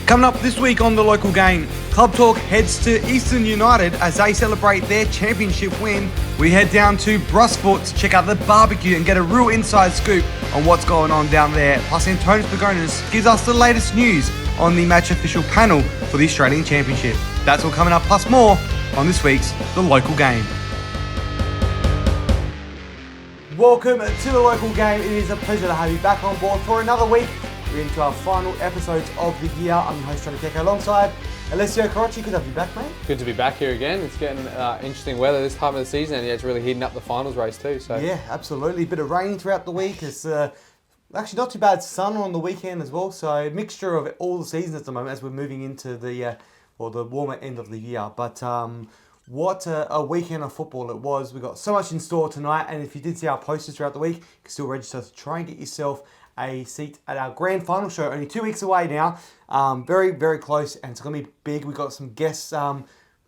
Coming up this week on the local game, Club Talk heads to Eastern United as they celebrate their championship win. We head down to Brasfoot to check out the barbecue and get a real inside scoop on what's going on down there. Plus, Antonis Pagonis gives us the latest news on the match official panel for the Australian Championship. That's all coming up, plus more on this week's The Local Game. Welcome to The Local Game. It is a pleasure to have you back on board for another week. We're into our final episodes of the year. I'm your host, Keko alongside Alessio. Good to have you back, mate. Good to be back here again. It's getting interesting weather this time of the season, and it's really heating up the finals race too. So yeah, absolutely. A bit of rain throughout the week. It's actually not too bad sun on the weekend as well. So a mixture of all the seasons at the moment as we're moving into the warmer end of the year. But what a weekend of football it was. We got so much in store tonight, and if you did see our posters throughout the week, you can still register to try and get yourself a seat at our grand final show. Only 2 weeks away now. Very, very close, and it's going to be big. We've got some guests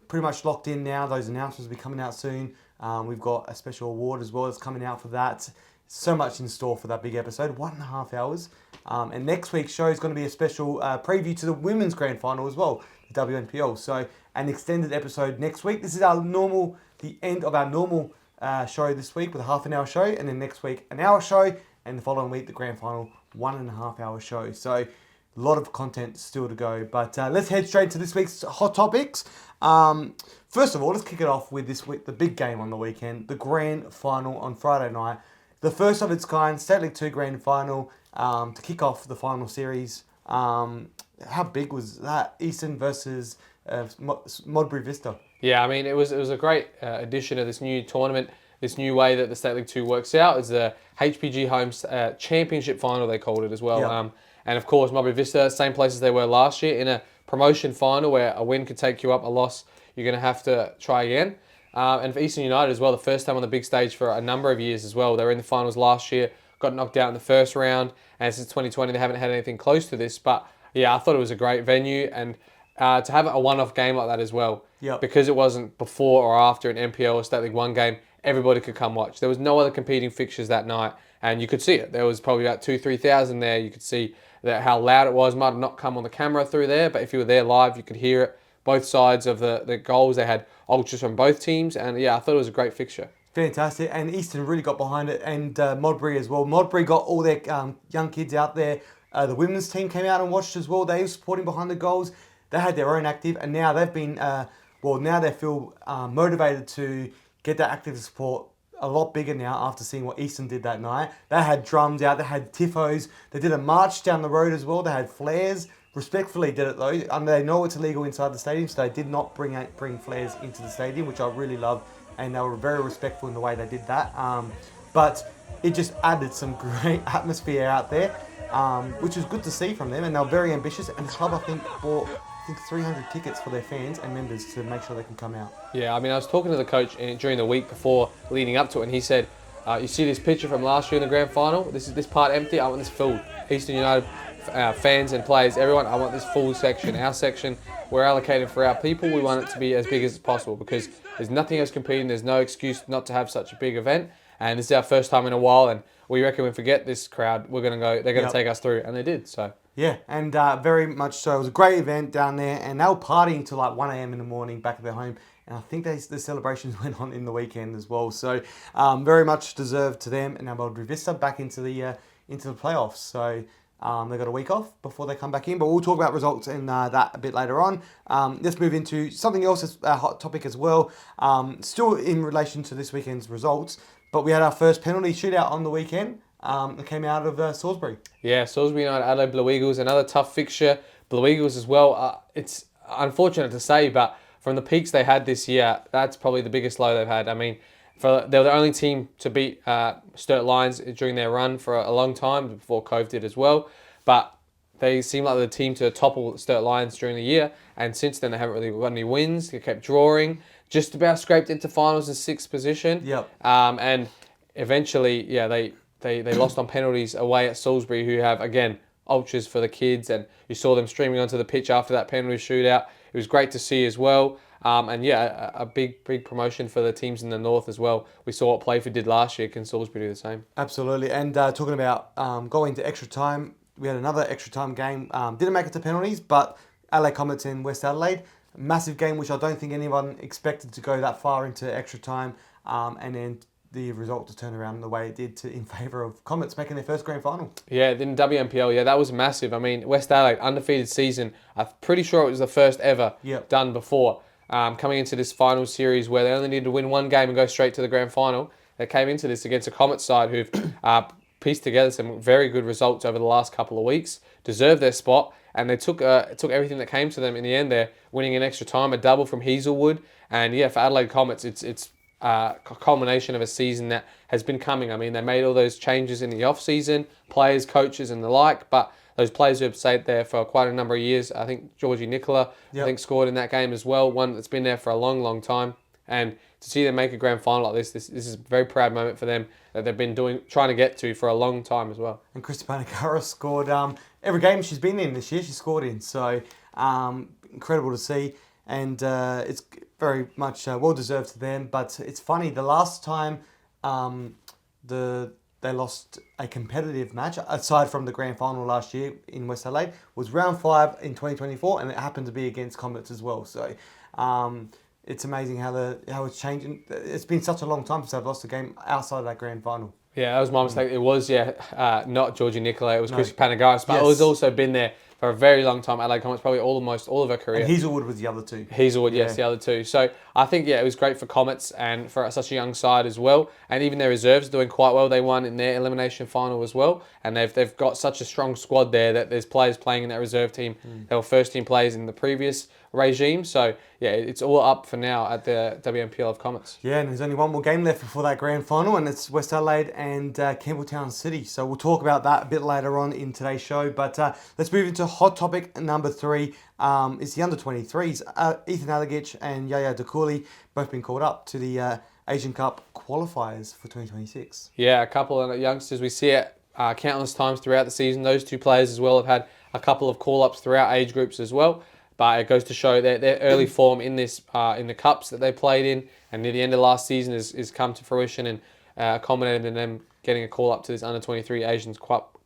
pretty much locked in now. Those announcements will be coming out soon. We've got a special award as well that's coming out for that. So much in store for that big episode. 1.5 hours. And next week's show is going to be a special preview to the women's grand final as well, the WNPL. So an extended episode next week. This is the end of our normal show this week with a half an hour show, and then next week an hour show, and the following week the grand final 1.5 hour show. So a lot of content still to go, but let's head straight to this week's hot topics. First of all, let's kick it off with this week, the big game on the weekend, the grand final on Friday night. The first of its kind, State League 2 grand final to kick off the final series. How big was that? Eastern versus Modbury Vista. Yeah, I mean, it was a great addition of this new tournament. This new way that the State League 2 works out is the HPG Homes Championship Final, they called it as well. Yep. And of course, Modbury Vista, same place as they were last year, in a promotion final where a win could take you up, a loss, you're going to have to try again. And for Eastern United as well, the first time on the big stage for a number of years as well. They were in the finals last year, got knocked out in the first round, and since 2020 they haven't had anything close to this. But yeah, I thought it was a great venue, and to have a one-off game like that as well, Yep. because it wasn't before or after an NPL or State League 1 game, everybody could come watch. There was no other competing fixtures that night, and you could see it. There was probably about 2,000-3,000 there. You could see that how loud it was. Might have not come on the camera through there, but if you were there live, you could hear it. Both sides of the goals, they had ultras from both teams, and yeah, I thought it was a great fixture. Fantastic, and Eastern really got behind it, and Modbury as well. Modbury got all their young kids out there. The women's team came out and watched as well. They were supporting behind the goals. They had their own active, and now they've been, now they feel motivated to get that active support a lot bigger now after seeing what Eastern did that night. They had drums out, they had tifos, they did a march down the road as well, they had flares. Respectfully did it though. They know it's illegal inside the stadium, so they did not bring flares into the stadium, which I really love, and they were very respectful in the way they did that. But it just added some great atmosphere out there, which was good to see from them, and they were very ambitious, and the club I think bought 300 tickets for their fans and members to make sure they can come out. Yeah, I mean, I was talking to the coach during the week before leading up to it, and he said, you see this picture from last year in the grand final? This part empty, I want this filled. Eastern United fans and players, everyone, I want this full section. Our section, we're allocated for our people. We want it to be as big as possible because there's nothing else competing. There's no excuse not to have such a big event. And this is our first time in a while, and we reckon if we get this crowd, they're going to take us through, and they did, so. Yeah, and very much so. It was a great event down there, and they were partying till like 1 a.m. in the morning back at their home. And I think the celebrations went on in the weekend as well. So very much deserved to them. And now Modbury Vista back into the playoffs. So they got a week off before they come back in. But we'll talk about results and that a bit later on. Let's move into something else that's a hot topic as well. Still in relation to this weekend's results. But we had our first penalty shootout on the weekend. That came out of Salisbury. Yeah, Salisbury United, Adelaide Blue Eagles, another tough fixture. Blue Eagles as well. It's unfortunate to say, but from the peaks they had this year, that's probably the biggest low they've had. I mean, they were the only team to beat Sturt Lions during their run for a long time, before Cove did as well. But they seem like the team to topple Sturt Lions during the year, and since then they haven't really got any wins. They kept drawing, just about scraped into finals in 6th position. Yep. And eventually, yeah, they lost on penalties away at Salisbury, who have, again, ultras for the kids, and you saw them streaming onto the pitch after that penalty shootout. It was great to see as well. And yeah, a big promotion for the teams in the north as well. We saw what Playford did last year. Can Salisbury do the same? Absolutely. And talking about going to extra time, we had another extra time game. Didn't make it to penalties, but LA Comets and West Adelaide. Massive game, which I don't think anyone expected to go that far into extra time, and then the result to turn around the way it did in favour of Comets making their first grand final. Yeah, in WMPL, yeah, that was massive. I mean, West Adelaide, undefeated season. I'm pretty sure it was the first ever done before. Coming into this final series where they only needed to win one game and go straight to the grand final, they came into this against a Comets side who've pieced together some very good results over the last couple of weeks, deserved their spot, and they took everything that came to them in the end there, winning in extra time, a double from Hazelwood. And yeah, for Adelaide Comets, it's a culmination of a season that has been coming. I mean, they made all those changes in the off-season, players, coaches and the like, but those players who have stayed there for quite a number of years, I think Georgie Nicola, I think scored in that game as well, one that's been there for a long, long time. And to see them make a grand final like this is a very proud moment for them that they've been trying to get to for a long time as well. And Christy Panagara scored every game she's been in this year, she scored in. So incredible to see. And it's very much well-deserved to them. But it's funny, the last time they lost a competitive match, aside from the grand final last year in West Adelaide, was round 5 in 2024, and it happened to be against Comets as well. So it's amazing how it's changing. It's been such a long time since they've lost a game outside of that grand final. Yeah, that was my mistake. It was, not Georgie Nicola. It was Christy Panagaris, but it's also been there for a very long time. Adelaide Comets, probably almost all of her career. And Hazelwood was the other two. Hazelwood, yes, the other two. So I think, it was great for Comets and for such a young side as well. And even their reserves are doing quite well. They won in their elimination final as well. And they've got such a strong squad there that there's players playing in that reserve team. They were first team players in the previous regime. So, yeah, it's all up for now at the WMPL of Comets. Yeah, and there's only one more game left before that grand final, and it's West Adelaide and Campbelltown City. So we'll talk about that a bit later on in today's show. But let's move into hot topic number 3. It's the under-23s. Ethan Alagich and Yaya Dakuli both been called up to the Asian Cup qualifiers for 2026. Yeah, a couple of youngsters. We see it countless times throughout the season. Those two players as well have had a couple of call-ups throughout age groups as well. But it goes to show their early form in this in the cups that they played in, and near the end of last season is come to fruition and culminated in them getting a call up to this under-23 Asians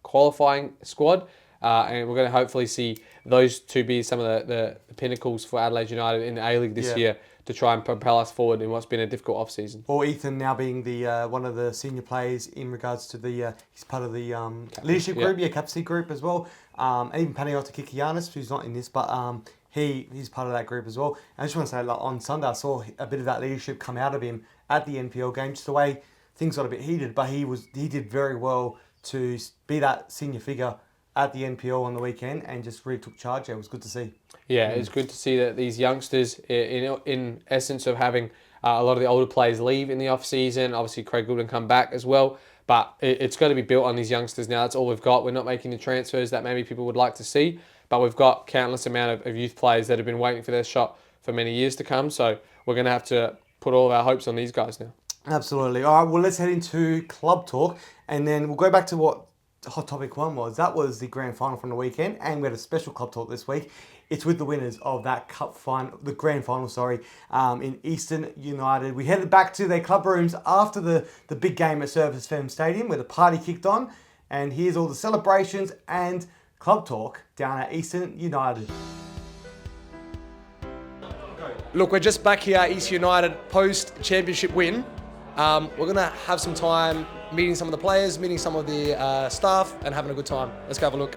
qualifying squad. And we're going to hopefully see those two be some of the pinnacles for Adelaide United in the A-League this year to try and propel us forward in what's been a difficult off-season. Or Ethan now being the one of the senior players in regards to the he's part of the leadership group, captaincy group as well. And even Panayotis Kikianis, who's not in this, but he's part of that group as well. And I just want to say, like, on Sunday, I saw a bit of that leadership come out of him at the NPL game, just the way things got a bit heated, but he did very well to be that senior figure at the NPL on the weekend and just really took charge. It was good to see. Yeah, it's good to see that these youngsters, in essence of having a lot of the older players leave in the off-season, obviously Craig Goodwin come back as well, but it's got to be built on these youngsters now. That's all we've got. We're not making the transfers that maybe people would like to see, but we've got countless amount of youth players that have been waiting for their shot for many years to come, so we're going to have to put all of our hopes on these guys now. Absolutely. All right, well, let's head into club talk, and then we'll go back to what hot topic 1 was. That was the grand final from the weekend, and we had a special club talk this week. It's with the winners of that the grand final, in Eastern United. We headed back to their club rooms after the big game at Service Fem Stadium where the party kicked on, and here's all the celebrations and club talk down at Eastern United. Look, we're just back here at East United post-championship win. We're going to have some time meeting some of the players, meeting some of the staff, and having a good time. Let's go have a look.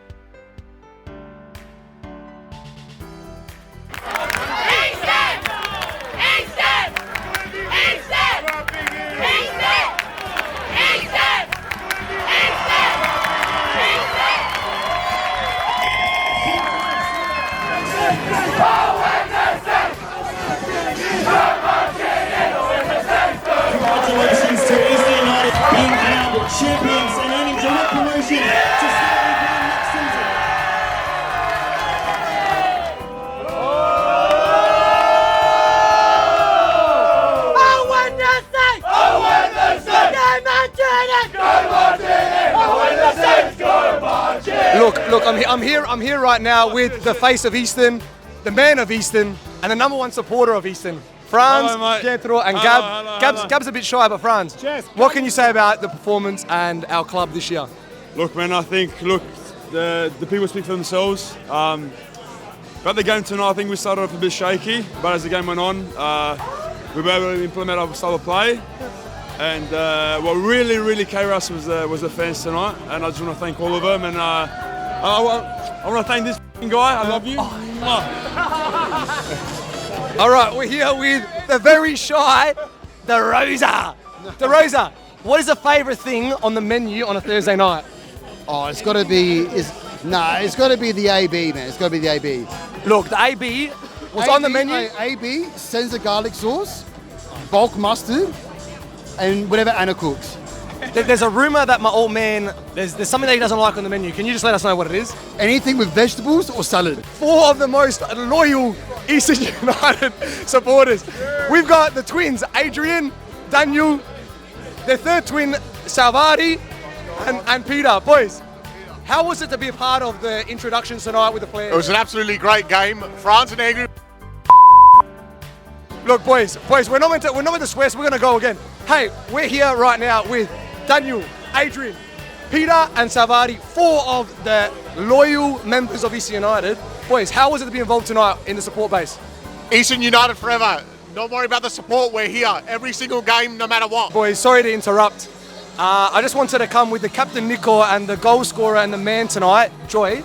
Congratulations to Eastern United being crowned champions and earning direct promotion to State League 1 next season. Look, I'm here right now with the face of Eastern, the man of Eastern, and the number 1 supporter of Eastern. Franz, Pietro, and Gab. Gab's a bit shy, but Franz, what can you say about the performance and our club this year? Look, man, I think the people speak for themselves. About the game tonight, I think we started off a bit shaky, but as the game went on, we were able to implement our style of play. And what really carried us was the fans tonight, and I just want to thank all of them. And I want to thank this guy. I love you. All right, we're here with the very shy DeRosa. DeRosa, what is the favourite thing on the menu on a Thursday night? Oh, it's got to be the AB, man. It's got to be the AB. Look, the AB was on the menu. AB sends the garlic sauce, bulk mustard, and whatever Anna cooks. There's a rumour that my old man, there's something that he doesn't like on the menu. Can you just let us know what it is? Anything with vegetables or salad. 4 of the most loyal Eastern United supporters. We've got the twins, Adrian, Daniel, their third twin, Salvari, and Peter. Boys, how was it to be a part of the introduction tonight with the players? It was an absolutely great game. France and Andrew. Look, boys, we're not meant to swear, so we're gonna go again. Hey, we're here right now with Daniel, Adrian, Peter, and Salvari, 4 of the loyal members of Eastern United. Boys, how was it to be involved tonight in the support base? Eastern United forever. Don't worry about the support. We're here every single game, no matter what. Boys, sorry to interrupt. I just wanted to come with the captain Nico and the goal scorer and the man tonight, Joy.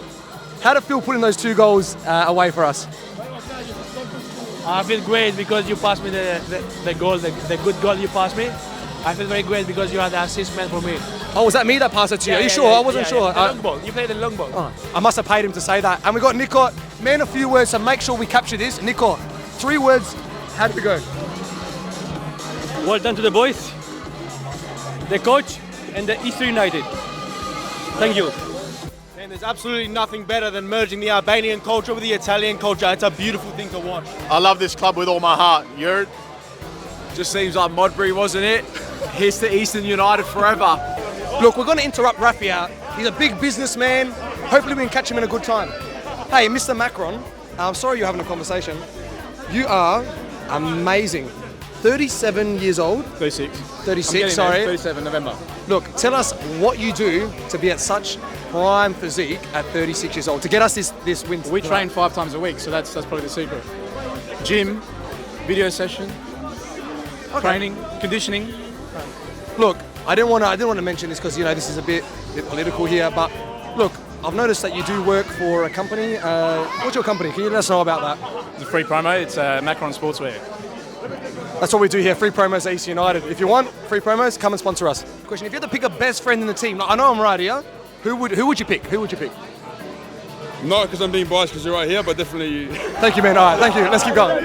How did it feel putting those 2 goals away for us? I feel great because you passed me the goal, the good goal you passed me. I feel very great because you are the assist man for me. Oh, was that me that passed it to you? Are you sure? I wasn't sure. The long ball. You played the long ball. Oh, I must have paid him to say that. And we got Nico. Man, a few words, so make sure we capture this. Nico, 3 words. How did we go? Well done to the boys, the coach, and the Eastern United. Thank you. And there's absolutely nothing better than merging the Albanian culture with the Italian culture. It's a beautiful thing to watch. I love this club with all my heart. Just seems like Modbury, wasn't it? Here's to Eastern United forever. Look, we're going to interrupt Rafi out. He's a big businessman. Hopefully we can catch him in a good time. Hey, Mr. Macron, I'm sorry you're having a conversation. You are amazing. 37 years old. 36. 36, sorry. 37 November. Look, tell us what you do to be at such prime physique at 36 years old to get us this win. We train 5 times a week, so that's probably the secret. Gym, video session, training, conditioning. Look, I didn't want to mention this because this is a bit political here, but look, I've noticed that you do work for a company. What's your company? Can you let us know about that? It's a free promo. It's Macron Sportswear. That's what we do here, free promos at Eastern United. If you want free promos, come and sponsor us. Question, if you had to pick a best friend in the team, I know I'm right here, who would you pick? Who would you pick? Not because I'm being biased because you're right here, but definitely you. Thank you, man. All right, thank you. Let's keep going. All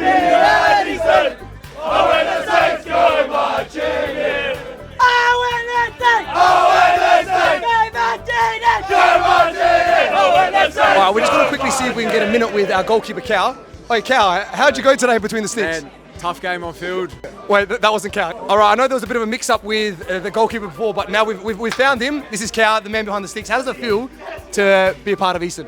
right, we're just going to quickly see if we can get a minute with our goalkeeper, Cal. Hey, Cal, how'd you go today between the sticks? Tough game on field. Wait, that wasn't Cal. All right, I know there was a bit of a mix-up with the goalkeeper before, but now we've found him. This is Cal, the man behind the sticks. How does it feel to be a part of Eastern?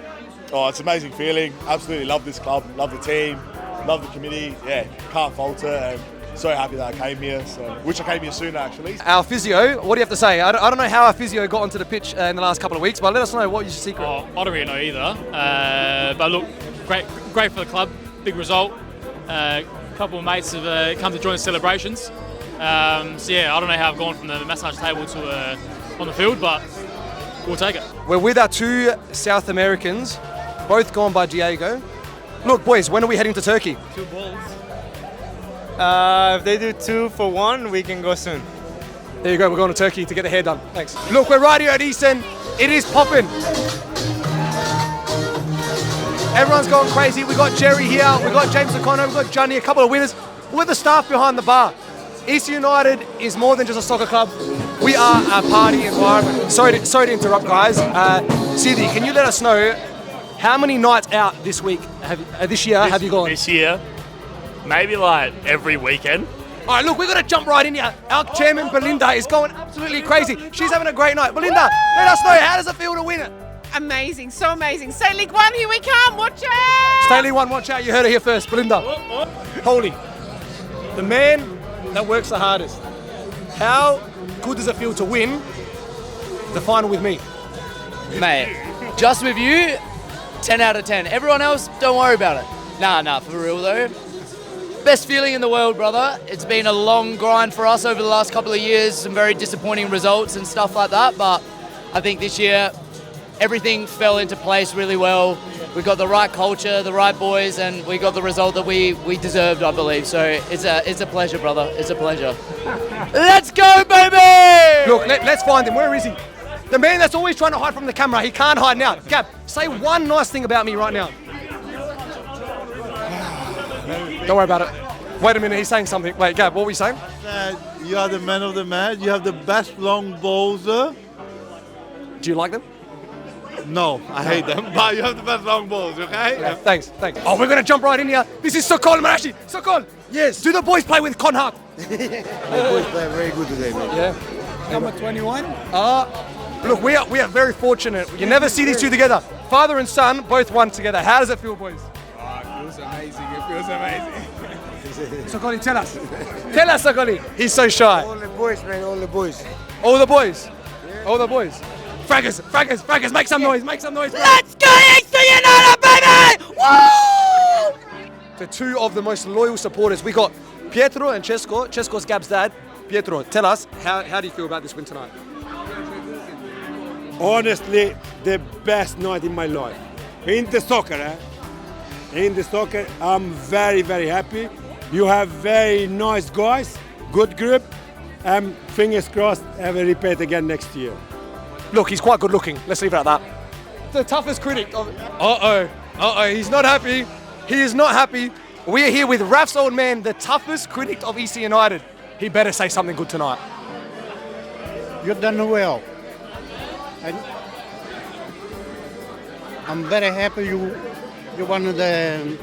Oh, it's an amazing feeling. Absolutely love this club, love the team, love the committee. Yeah, can't falter. And so happy that I came here. So, wish I came here sooner, actually. Our physio, what do you have to say? I don't know how our physio got onto the pitch in the last couple of weeks, but let us know what is your secret. Oh, I don't really know either. But look, great for the club. Big result. A couple of mates have come to join the celebrations. So yeah, I don't know how I've gone from the massage table to on the field, but we'll take it. We're with our 2 South Americans, both gone by Diego. Look, boys, when are we heading to Turkey? 2 balls. If they do 2 for 1, we can go soon. There you go, we're going to Turkey to get the hair done. Thanks. Look, we're right here at Eastern. It is popping. Everyone's going crazy. We got Jerry here, we got James O'Connor, we got Johnny, a couple of winners. We're the staff behind the bar. Eastern United is more than just a soccer club. We are a party environment. Sorry to interrupt, guys. Siddhi, can you let us know how many nights out this week this year have you gone? This year, maybe like every weekend. All right, look, we're going to jump right in here. Our chairman, Belinda, is going absolutely crazy. She's having a great night. Belinda, let us know, how does it feel to win it? Amazing, so amazing. State League 1, here we come, watch out! State League 1, watch out, you heard it here first. Belinda. Holy, the man that works the hardest. How good does it feel to win the final with me? Mate, just with you, 10 out of 10. Everyone else, don't worry about it. Nah, for real though. Best feeling in the world, brother. It's been a long grind for us over the last couple of years, some very disappointing results and stuff like that, but I think this year everything fell into place really well. We got the right culture, the right boys, and we got the result that we deserved, I believe. So it's a pleasure, brother. It's a pleasure. Let's go, baby! Look, let's find him. Where is he? The man that's always trying to hide from the camera. He can't hide now. Gab, say one nice thing about me right now. Don't worry about it. Wait a minute, he's saying something. Wait, Gab, what were you saying? You are the man of the match. You have the best long balls. Do you like them? No, I hate them. But you have the best long balls, okay? Yeah, thanks. Oh, we're going to jump right in here. This is Sokol, Marashi. Sokol. Yes. Do the boys play with Conhart? The boys play very good today, man. Yeah. Number 21? Look, we are very fortunate. You never see these two together. Father and son both won together. How does it feel, boys? Oh, it feels amazing. It feels amazing. Sokoli, tell us. Tell us, Sokoli. He's so shy. All the boys, man. All the boys. All the boys. Yeah. All the boys. Fraggers, make some noise, Let's go Eastern United, baby! Woo! The two of the most loyal supporters. We got Pietro and Cesco. Cesco's Gab's dad. Pietro, tell us, how do you feel about this win tonight? Honestly, the best night in my life. In the soccer, In the soccer, I'm very, very happy. You have very nice guys, good group, and fingers crossed, have a repeat again next year. Look, he's quite good looking. Let's leave it at that. The toughest critic of... He's not happy. He is not happy. We are here with Raf's old man, the toughest critic of EC United. He better say something good tonight. You've done well. And I'm very happy you won the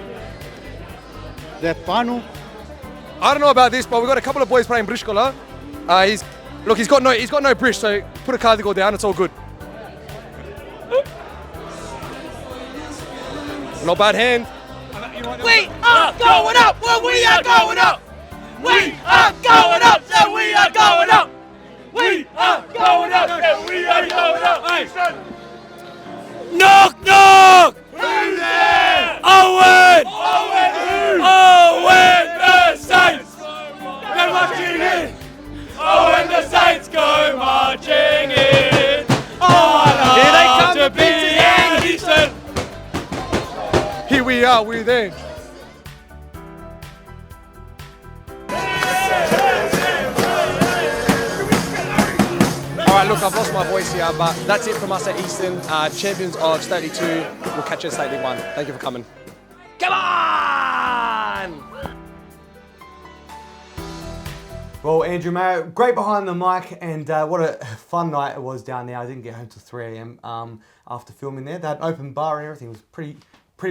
final. I don't know about this, but we've got a couple of boys playing Brishkola. He's got no Brish, so put a card to go down, it's all good. Not bad hand. We are going up! Well, we are going up! We are going up! So we are going up! We are going up! And we are going up! Hey. Knock, knock! Who's there? Owen! Owen the Saints! Go marching in! Owen the Saints go marching in! Oh, here they come to be at Eastern! Here we are, we're there. All right, look, I've lost my voice here, but that's it from us at Eastern, champions of State League 2. We'll catch you at State League 1. Thank you for coming. Come on! Well, Andrew Maio, great behind the mic, and what a fun night it was down there. I didn't get home till 3 a.m. After filming there. They had an open bar and everything. It was pretty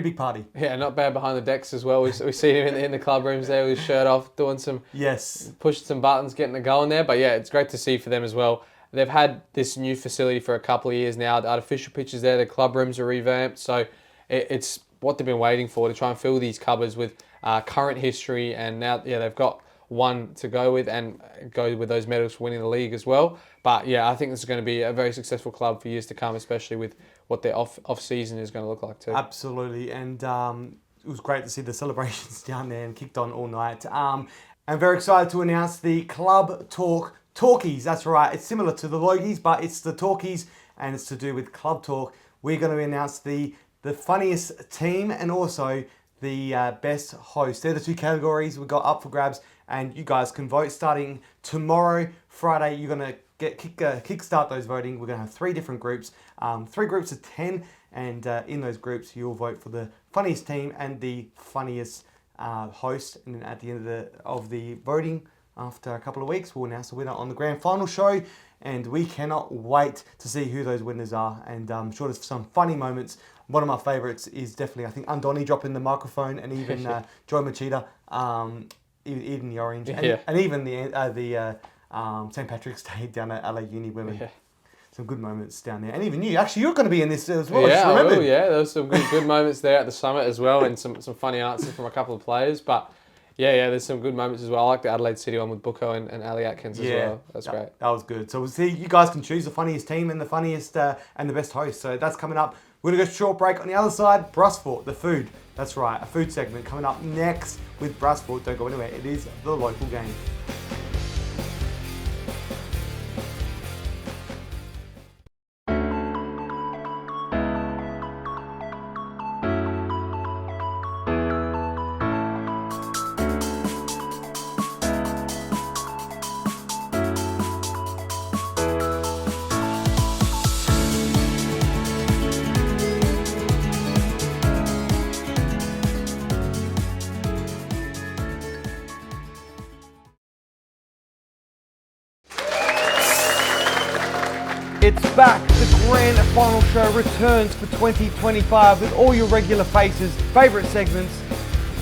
big party. Yeah, not bad behind the decks as well. We see him in the club rooms there with his shirt off, doing some... Yes. Pushing some buttons, getting it going there. But yeah, it's great to see for them as well. They've had this new facility for a couple of years now. The artificial pitches there, the club rooms are revamped. So it's what they've been waiting for, to try and fill these cupboards with current history. And now, they've got one to go with and go with those medals for winning the league as well. But yeah, I think this is going to be a very successful club for years to come, especially with what their off season is going to look like too. Absolutely, and it was great to see the celebrations down there and kicked on all night. I'm very excited to announce the Club Talk Talkies. That's right, it's similar to the Logies, but it's the Talkies, and it's to do with Club Talk. We're going to announce the funniest team and also the best host. They're the two categories we got up for grabs, and you guys can vote starting tomorrow, Friday. You're going to kickstart those voting. We're going to have 3 different groups, 3 groups of 10, and in those groups you'll vote for the funniest team and the funniest host. And then at the end of the voting, after a couple of weeks, we'll announce the winner on the grand final show, and we cannot wait to see who those winners are. And I'm sure there's some funny moments. One of my favourites is definitely, I think, Andoni dropping the microphone, and even Joy Machida eating the orange, and even the St. Patrick's Day down at LA Uni Women. Yeah. Some good moments down there. And even you, actually, you're going to be in this as well. Yeah, there was some good moments there at the summit as well, and some funny answers from a couple of players. But yeah, there's some good moments as well. I like the Adelaide City one with Bucco and Ali Atkins as well. That's great. That was good. So we'll see, you guys can choose the funniest team and the funniest and the best host. So that's coming up We're going to go short break. On the other side, Brasfoot, the food. That's right, a food segment coming up next with Brasfoot. Don't go anywhere. It is the local game. It's back. The Grand Final show returns for 2025 with all your regular faces, favourite segments,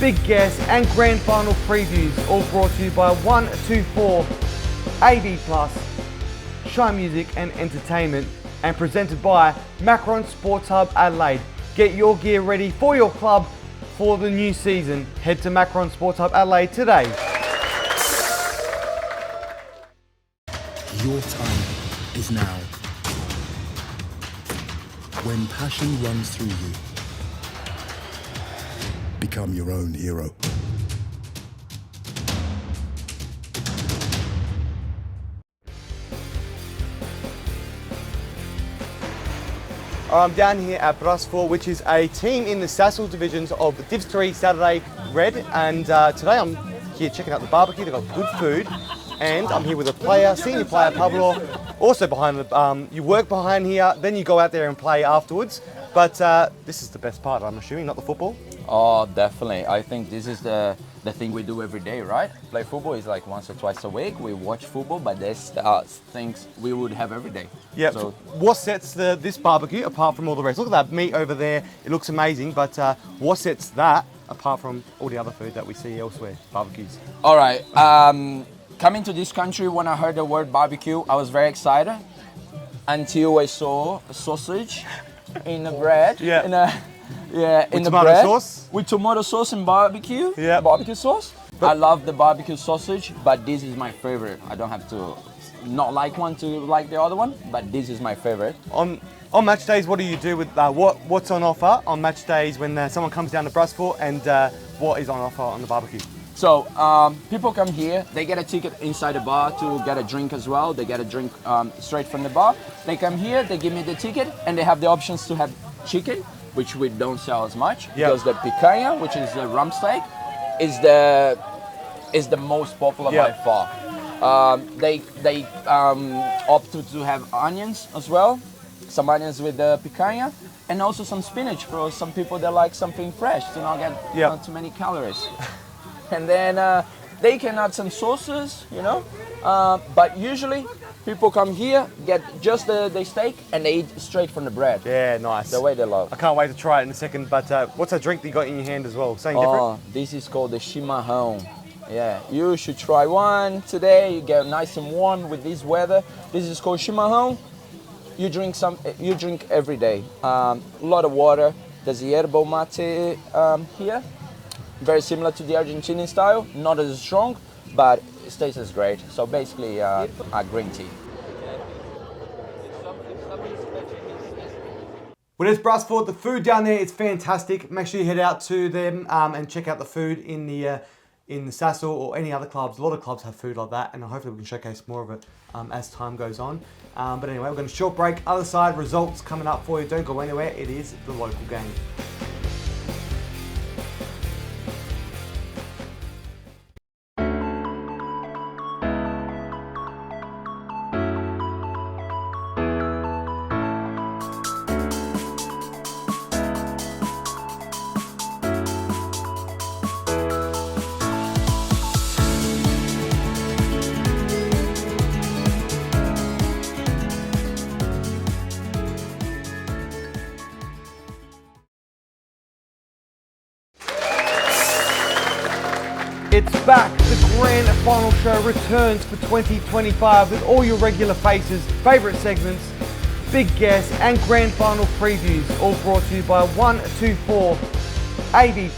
big guests and Grand Final previews, all brought to you by 124 AV+, Shy Music and Entertainment, and presented by Macron Sports Hub Adelaide. Get your gear ready for your club for the new season. Head to Macron Sports Hub Adelaide today. Your time is now. When passion runs through you, become your own hero. I'm down here at Brasfoot, which is a team in the Sassel divisions of Div 3 Saturday Red, and today I'm here checking out the barbecue. They've got good food, and I'm here with a player, senior player Pablo, also behind the, you work behind here, then you go out there and play afterwards, but this is the best part, I'm assuming, not the football? Oh, definitely. I think this is the thing we do every day, right? Play football is like once or twice a week. We watch football, but there's things we would have every day. Yeah. So, what sets this barbecue apart from all the rest? Look at that meat over there. It looks amazing, but what sets that apart from all the other food that we see elsewhere, barbecues? all right. Coming to this country, when I heard the word barbecue, I was very excited until I saw a sausage in the bread. Yeah. In the tomato bread sauce? with tomato sauce and barbecue. Yeah. Barbecue sauce. I love the barbecue sausage, but this is my favorite. I don't have to not like one to like the other one, but this is my favorite. On match days, what do you do with what's on offer on match days when someone comes down to Brasfoot, and what is on offer on the barbecue? So people come here, they get a ticket inside the bar to get a drink as well. They get a drink straight from the bar. They come here, they give me the ticket, and they have the options to have chicken, which we don't sell as much, because the picanha, which is the rump steak, is the most popular by far. They opt to have onions as well, some onions with the picanha, and also some spinach for some people that like something fresh to not get not too many calories. And then they can add some sauces, you know, but usually people come here, get just the steak, and they eat straight from the bread. Yeah, nice. The way they love. I can't wait to try it in a second, but what's that drink that you got in your hand as well? Something different? This is called the chimarrão. Yeah, you should try one today. You get nice and warm with this weather. This is called chimarrão. You drink every day. A lot of water. There's the yerba mate here. Very similar to the Argentinian style, not as strong, but it tastes as great. So basically a green tea. Well, it's Brasfoot. The food down there is fantastic. Make sure you head out to them and check out the food in the Sassel or any other clubs. A lot of clubs have food like that, and hopefully we can showcase more of it as time goes on. But anyway, we're going to short break. Other side, results coming up for you. Don't go anywhere. It is the local game. It's back. The Grand Final show returns for 2025 with all your regular faces, favourite segments, big guests and Grand Final previews, all brought to you by 124 AV+,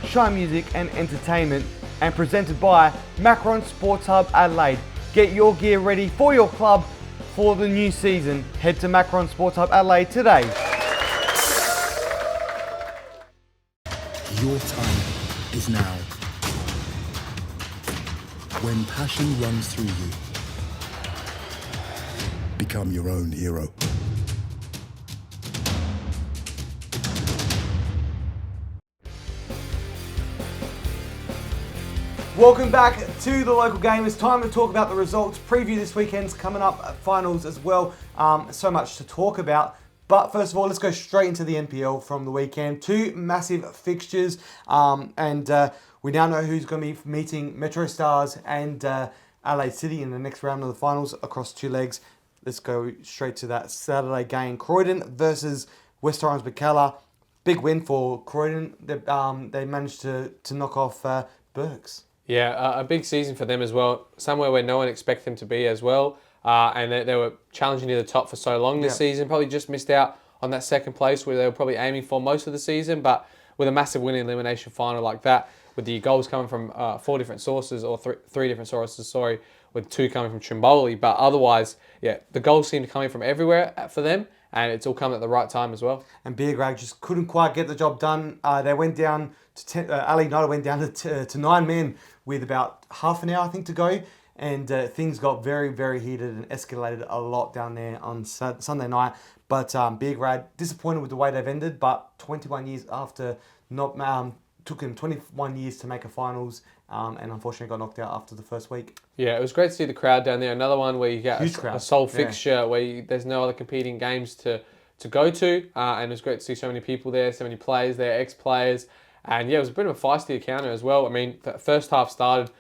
Shy Music and Entertainment, and presented by Macron Sports Hub Adelaide. Get your gear ready for your club for the new season. Head to Macron Sports Hub Adelaide today. Your time is now. When passion runs through you, become your own hero. Welcome back to the local game. It's time to talk about the results. Preview this weekend's coming up, finals as well. So much to talk about. But first of all, let's go straight into the NPL from the weekend. Two massive fixtures, and we now know who's going to be meeting Metro Stars and Adelaide City in the next round of the finals across two legs. Let's go straight to that Saturday game. Croydon versus West Orange Bacala. Big win for Croydon. They managed to knock off Berks. Yeah, a big season for them as well. Somewhere where no one expected them to be as well. And they were challenging near the top for so long this season. Probably just missed out on that second place where they were probably aiming for most of the season. But with a massive win in elimination final like that, with the goals coming from four different sources, or three different sources, sorry, with two coming from Trimboli. But otherwise, yeah, the goals seem to come in from everywhere for them. And it's all coming at the right time as well. And Beergrag just couldn't quite get the job done. They went down to Ali United went down to 9 men with about half an hour, I think, to go. And things got very, very heated and escalated a lot down there on Sunday night. But Beergrad, disappointed with the way they've ended. But 21 years after, took them 21 years to make a finals. And unfortunately got knocked out after the first week. Yeah, it was great to see the crowd down there. Another one where you get a sole fixture where there's no other competing games to go to. And it was great to see so many people there, so many players there, ex-players. And yeah, it was a bit of a feisty encounter as well. I mean, the first half started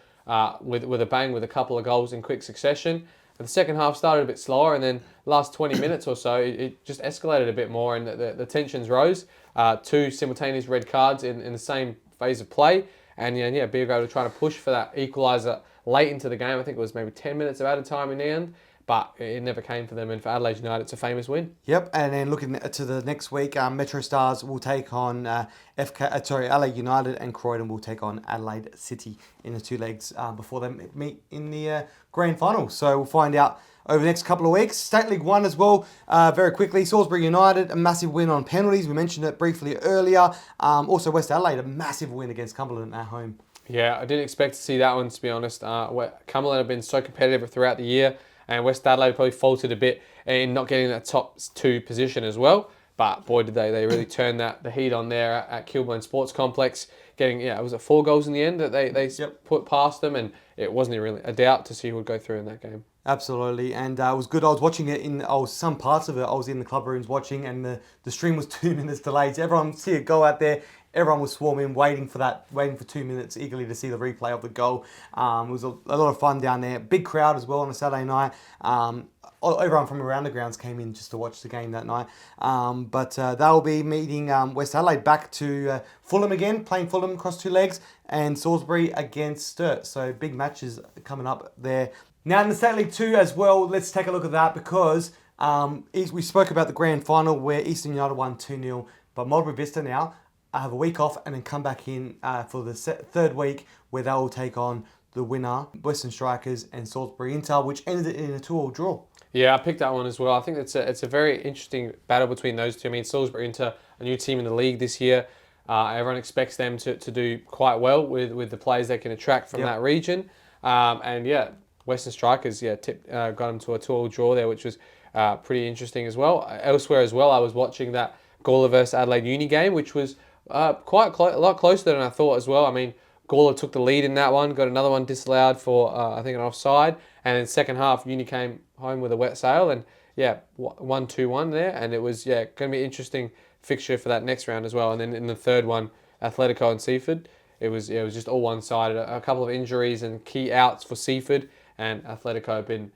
with a bang with a couple of goals in quick succession. And the second half started a bit slower, and then last 20 minutes or so, it just escalated a bit more, and the tensions rose. Two simultaneous red cards in the same phase of play. And yeah, Beergrad were trying to push for that equaliser late into the game. I think it was maybe 10 minutes of added time in the end, but it never came for them. And for Adelaide United, it's a famous win. Yep, and then looking to the next week, Metro Stars will take on Adelaide United, and Croydon will take on Adelaide City in the two legs before they meet in the grand final. So we'll find out over the next couple of weeks. State League 1 as well, very quickly. Salisbury United, a massive win on penalties. We mentioned it briefly earlier. Also West Adelaide, a massive win against Cumberland at home. Yeah, I didn't expect to see that one, to be honest. Cumberland have been so competitive throughout the year, and West Adelaide probably faltered a bit in not getting that top two position as well. But boy, did they really turn the heat on there at Kilburn Sports Complex. Getting, was it 4 goals in the end that they put past them, and it wasn't really a doubt to see who would go through in that game. Absolutely, and it was good. I was watching it some parts of it. I was in the club rooms watching, and the stream was 2 minutes delayed. So everyone see it go out there. Everyone was swarming, waiting for 2 minutes, eagerly to see the replay of the goal. It was a lot of fun down there. Big crowd as well on a Saturday night. Everyone from around the grounds came in just to watch the game that night. But they'll be meeting West Adelaide back to Fulham again, playing Fulham across two legs, and Salisbury against Sturt. So big matches coming up there. Now in the State League 2 as well, let's take a look at that, because we spoke about the grand final where Eastern United won 2-0, but Mulberry Vista now have a week off and then come back in for the third week where they will take on the winner, Western Strikers and Salisbury Inter, which ended in a 2-2 draw. Yeah, I picked that one as well. I think it's a very interesting battle between those two. I mean, Salisbury Inter, a new team in the league this year. Everyone expects them to do quite well with the players they can attract from that region. And yeah, Western Strikers got them to a 2-2 draw there, which was pretty interesting as well. Elsewhere as well, I was watching that Gawler versus Adelaide Uni game, which was a lot closer than I thought as well. I mean, Gawler took the lead in that one, got another one disallowed for, I think, an offside. And in the second half, Uni came home with a wet sail and, 1-2-1 there. And it was, going to be an interesting fixture for that next round as well. And then in the third one, Atletico and Seaford, it was just all one-sided. A couple of injuries and key outs for Seaford, and Atletico have been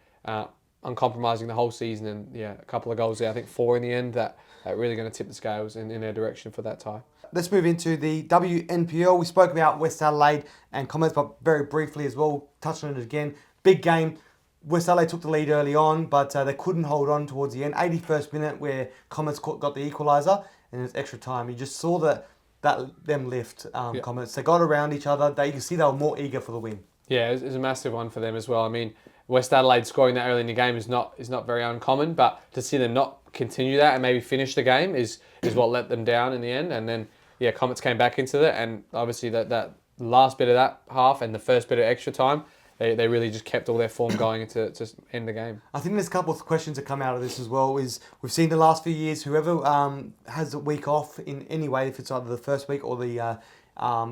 uncompromising the whole season. And, a couple of goals there, I think 4 in the end, that really going to tip the scales in their direction for that tie. Let's move into the WNPL. We spoke about West Adelaide and Comets, but very briefly as well, touching on it again. Big game. West Adelaide took the lead early on, but they couldn't hold on towards the end. 81st minute where Comets got the equaliser, and it was extra time. You just saw them lift Comets. They got around each other. You can see they were more eager for the win. Yeah, it was a massive one for them as well. I mean, West Adelaide scoring that early in the game is not very uncommon, but to see them not continue that and maybe finish the game is what let them down in the end. And then yeah, Comets came back into it, and obviously that last bit of that half and the first bit of extra time, they really just kept all their form going to end the game. I think there's a couple of questions that come out of this as well. Is we've seen the last few years, whoever has a week off in any way, if it's either the first week or the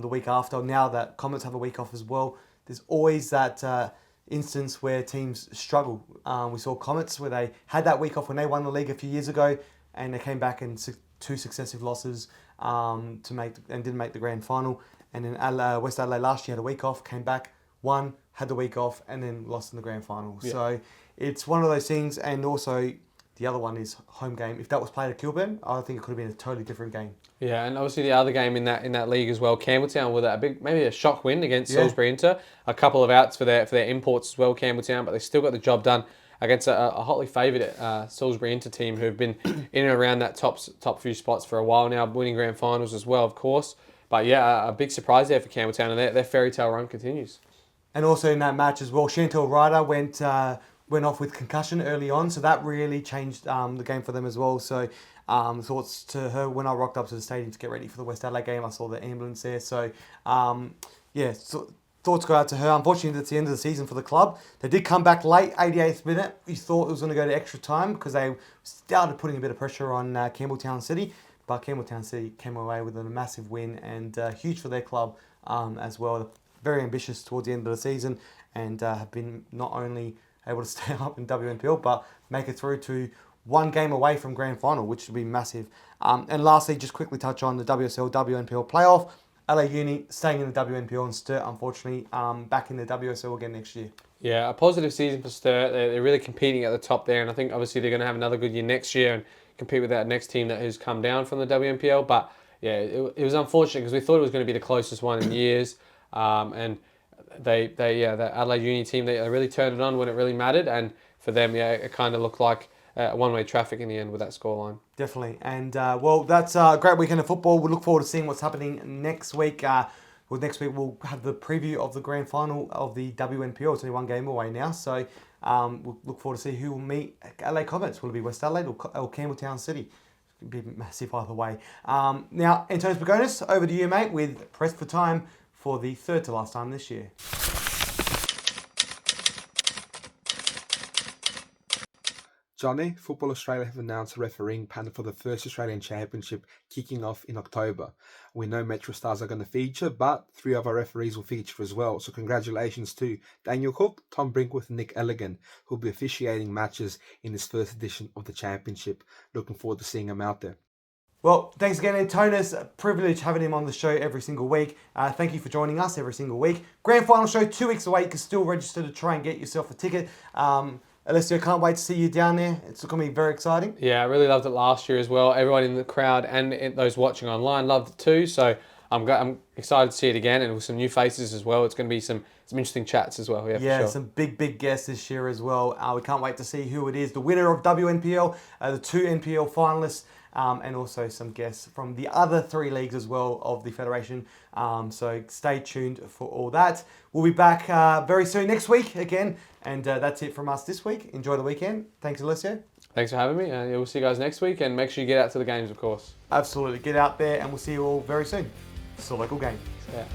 week after. Now that Comets have a week off as well, there's always that instance where teams struggle. We saw Comets where they had that week off when they won the league a few years ago, and they came back in 2 successive losses and didn't make the grand final. And then West Adelaide last year had a week off, came back, won, had the week off, and then lost in the grand final. Yeah. So it's one of those things. And also the other one is home game. If that was played at Kilburn, I think it could have been a totally different game. Yeah, and obviously the other game in that league as well, Campbelltown with maybe a shock win against Salisbury Inter. A couple of outs for their imports as well, Campbelltown, but they still got the job done against a hotly favoured Salisbury Inter team who have been in and around that top few spots for a while now, winning grand finals as well, of course. But yeah, a big surprise there for Campbelltown, and their fairy tale run continues. And also in that match as well, Chantal Ryder went off with concussion early on, so that really changed the game for them as well. So thoughts to her when I rocked up to the stadium to get ready for the West Adelaide game. I saw the ambulance there. So thoughts go out to her. Unfortunately, that's the end of the season for the club. They did come back late, 88th minute. We thought it was going to go to extra time because they started putting a bit of pressure on Campbelltown City. But Campbelltown City came away with a massive win and huge for their club as well. Very ambitious towards the end of the season and have been not only able to stay up in WNPL but make it through to one game away from grand final, which would be massive. And lastly, just quickly touch on the WSL WNPL playoff. LA Uni staying in the WNPL and Sturt, unfortunately, back in the WSL again next year. Yeah, a positive season for Sturt. They're really competing at the top there, and I think obviously they're going to have another good year next year and compete with that next team that has come down from the WNPL. But yeah, it was unfortunate because we thought it was going to be the closest one in years, and the Adelaide Uni team, they really turned it on when it really mattered, and for them, yeah, it kind of looked like one-way traffic in the end with that scoreline. Definitely, and that's a great weekend of football. We look forward to seeing what's happening next week. Next week we'll have the preview of the grand final of the WNPL. It's only one game away now, so we'll look forward to see who will meet LA Comets. Will it be West Adelaide or Campbelltown City? It'll be massive either way. Now, Antonis Pagonis, over to you, mate, with Press for Time for the third to last time this year. Johnny, Football Australia have announced a refereeing panel for the first Australian Championship kicking off in October. We know Metro Stars are going to feature, but 3 of our referees will feature as well. So congratulations to Daniel Cook, Tom Brinkworth and Nick Elligan, who will be officiating matches in this first edition of the Championship. Looking forward to seeing them out there. Well, thanks again, Antonis. A privilege having him on the show every single week. Thank you for joining us every single week. Grand final show 2 weeks away. You can still register to try and get yourself a ticket. Alessio, can't wait to see you down there. It's going to be very exciting. Yeah, I really loved it last year as well. Everyone in the crowd and those watching online loved it too. So I'm excited to see it again and with some new faces as well. It's going to be some interesting chats as well. Yeah, for sure. Some big guests this year as well. We can't wait to see who it is. The winner of WNPL, the 2 NPL finalists, and also some guests from the other 3 leagues as well of the Federation. So stay tuned for all that. We'll be back very soon next week again. And that's it from us this week. Enjoy the weekend. Thanks, Alessio. Thanks for having me. We'll see you guys next week. And make sure you get out to the games, of course. Absolutely. Get out there and we'll see you all very soon. It's a local game. Yeah.